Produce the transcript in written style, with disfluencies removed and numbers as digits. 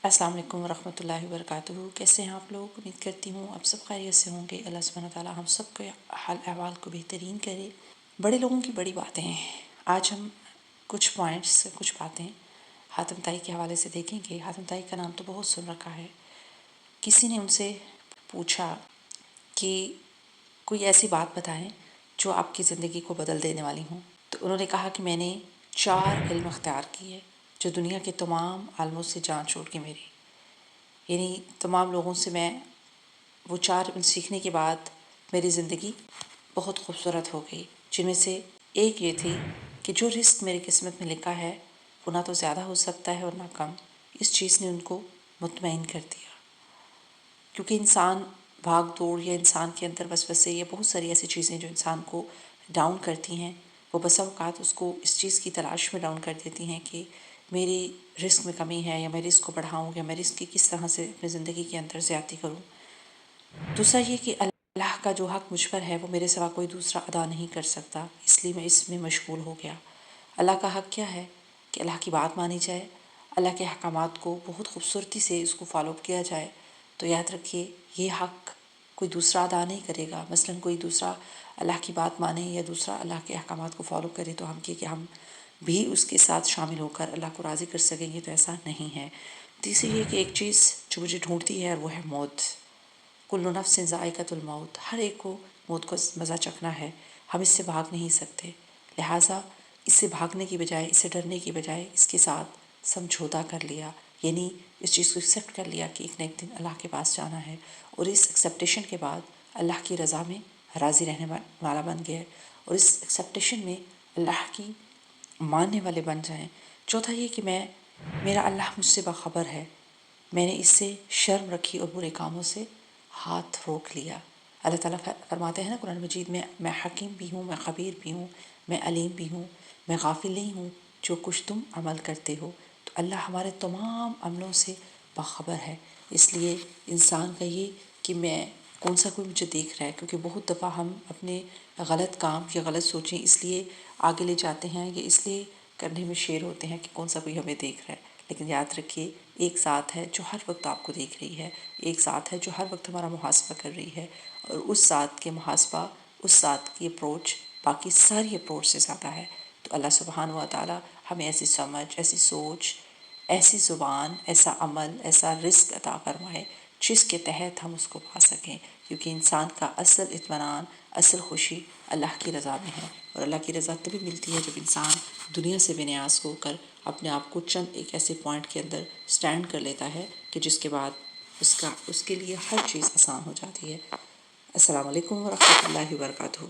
السلام علیکم ورحمۃ اللہ وبرکاتہ۔ کیسے ہیں آپ لوگ؟ امید کرتی ہوں آپ سب خیریت سے ہوں گے۔ اللہ سبحانہ تعالیٰ ہم سب کے حال احوال کو بہترین کرے۔ بڑے لوگوں کی بڑی باتیں ہیں۔ آج ہم کچھ پوائنٹس، کچھ باتیں حاتم طائی کے حوالے سے دیکھیں گے۔ حاتم طائی کا نام تو بہت سن رکھا ہے۔ کسی نے ان سے پوچھا کہ کوئی ایسی بات بتائیں جو آپ کی زندگی کو بدل دینے والی ہوں، تو انہوں نے کہا کہ میں نے 4 علم اختیار کیے جو دنیا کے تمام عالموں سے جان چھوڑ کے میری، یعنی تمام لوگوں سے میں وہ 4 علم سیکھنے کے بعد میری زندگی بہت خوبصورت ہو گئی، جن میں سے ایک یہ تھی کہ جو رزق میری قسمت میں لکھا ہے وہ نہ تو زیادہ ہو سکتا ہے اور نہ کم۔ اس چیز نے ان کو مطمئن کر دیا، کیونکہ انسان بھاگ دوڑ یا انسان کے اندر وسوسے یا بہت ساری ایسی چیزیں جو انسان کو ڈاؤن کرتی ہیں، وہ بسا اوقات اس کو اس چیز کی تلاش میں ڈاؤن کر دیتی ہیں کہ میری رزق میں کمی ہے، یا میں رزق کو بڑھاؤں، یا میں رزق کی کس طرح سے اپنی زندگی کے اندر زیادتی کروں۔ دوسرا یہ کہ اللہ کا جو حق مجھ پر ہے وہ میرے سوا کوئی دوسرا ادا نہیں کر سکتا، اس لیے میں اس میں مشغول ہو گیا۔ اللہ کا حق کیا ہے؟ کہ اللہ کی بات مانی جائے، اللہ کے احکامات کو بہت خوبصورتی سے اس کو فالو کیا جائے۔ تو یاد رکھیے یہ حق کوئی دوسرا ادا نہیں کرے گا۔ مثلا کوئی دوسرا اللہ کی بات مانے یا دوسرا اللہ کے احکامات کو فالو کرے تو ہم کہ ہم بھی اس کے ساتھ شامل ہو کر اللہ کو راضی کر سکیں گے، تو ایسا نہیں ہے۔ تیسری یہ کہ ایک چیز جو مجھے ڈھونڈتی ہے وہ ہے موت۔ کل نفس ذائقۃ الموت، ہر ایک کو موت کو مزہ چکھنا ہے، ہم اس سے بھاگ نہیں سکتے۔ لہٰذا اس سے بھاگنے کی بجائے، اس سے ڈرنے کی بجائے اس کے ساتھ سمجھوتا کر لیا، یعنی اس چیز کو ایکسیپٹ کر لیا کہ ایک نہ ایک دن اللہ کے پاس جانا ہے، اور اس ایکسیپٹیشن کے بعد اللہ کی رضا میں راضی رہنے والا بن گئے، اور اس ایکسیپٹیشن میں اللہ کی ماننے والے بن جائیں۔ چوتھا یہ کہ میرا اللہ مجھ سے باخبر ہے، میں نے اس سے شرم رکھی اور برے کاموں سے ہاتھ روک لیا۔ اللہ تعالیٰ فرماتے ہیں نا قرآن مجید میں حکیم بھی ہوں، میں خبیر بھی ہوں، میں علیم بھی ہوں، میں غافل نہیں ہوں جو کچھ تم عمل کرتے ہو۔ تو اللہ ہمارے تمام عملوں سے باخبر ہے، اس لیے انسان کا یہ کہ میں کون سا کوئی مجھے دیکھ رہا ہے، کیونکہ بہت دفعہ ہم اپنے غلط کام یا غلط سوچیں اس لیے آگے لے جاتے ہیں یا اس لیے کرنے میں شیر ہوتے ہیں کہ کون سا کوئی ہمیں دیکھ رہا ہے۔ لیکن یاد رکھیے ایک ذات ہے جو ہر وقت آپ کو دیکھ رہی ہے، ایک ذات ہے جو ہر وقت ہمارا محاسبہ کر رہی ہے، اور اس ذات کے محاسبہ، اس ذات کی اپروچ باقی ساری اپروچ سے زیادہ ہے۔ تو اللہ سبحانہ و تعالیٰ ہمیں ایسی سمجھ، ایسی سوچ، ایسی زبان، ایسا عمل، ایسا رزق عطا فرمائے جس کے تحت ہم اس کو پا سکیں، کیونکہ انسان کا اصل اطمینان، اصل خوشی اللہ کی رضا میں ہے، اور اللہ کی رضا تبھی ملتی ہے جب انسان دنیا سے بے نیاز ہو کر اپنے آپ کو چند ایک ایسے پوائنٹ کے اندر سٹینڈ کر لیتا ہے کہ جس کے بعد اس کے لیے ہر چیز آسان ہو جاتی ہے۔ السلام علیکم ورحمۃ اللہ وبرکاتہ۔